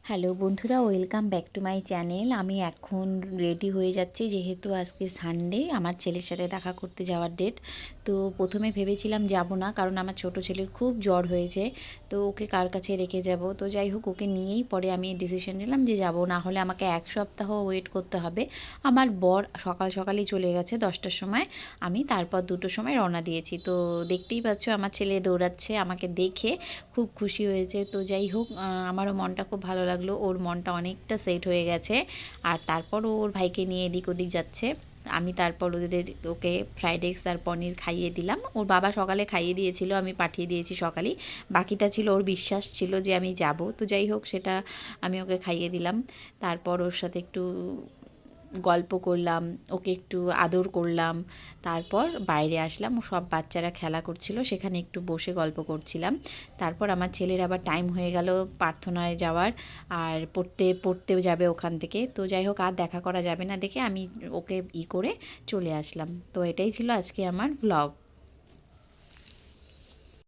Hello বন্ধুরা, welcome back to my channel. আমি এখন রেডি হয়ে যাচ্ছি, যেহেতু আজকে সানডে, আমার ছেলের সাথে দেখা করতে যাওয়ার ডেট। তো প্রথমে ভেবেছিলাম যাব না, কারণ আমার ছোট ছেলের খুব জ্বর হয়েছে। তো ওকে কার কাছে রেখে যাব? তো যাই হোক, ওকে নিয়েই পরে আমি ডিসিশন নিলাম যে যাব, না হলে আমাকে এক সপ্তাহ ওয়েট করতে হবে। আমার বর সকাল সকালই চলে গেছে 10টার সময়, আমি তারপর 2টোর সময় রওনা দিয়েছি। তো দেখতেই পাচ্ছ আমার ছেলে দৌড়াচ্ছে, আমাকে দেখে খুব খুশি হয়েছে। তো যাই হোক, আমারও মনটা খুব ভালো লাগলো, ওর মনটা অনেকটা সেট হয়ে গেছে। আর তারপর ও ওর ভাইকে নিয়ে এদিক ওদিক যাচ্ছে। আমি তারপর ওকে ফ্রাইড রাইস আর পনির খাইয়ে দিলাম। ওর বাবা সকালে খাইয়ে দিয়েছিল, আমি পাঠিয়ে দিয়েছি সকালেই। বাকিটা ছিল ওর বিশ্বাস ছিল যে আমি যাব। তো যাই হোক, সেটা আমি ওকে খাইয়ে দিলাম। তারপর ওর সাথে একটু গল্প করলাম, ওকে একটু আদর করলাম। তারপর বাইরে আসলাম, সব বাচ্চারা খেলা করছিল, সেখানে একটু বসে গল্প করছিলাম। তারপর আমার ছেলের আবার টাইম হয়ে গেল প্রার্থনায় যাওয়ার, আর পড়তেও যাবে ওখান থেকে। তো যাই হোক, আর দেখা করা যাবে না দেখে আমি ওকে করে চলে আসলাম। তো এটাই ছিল আজকে আমার ভ্লগ।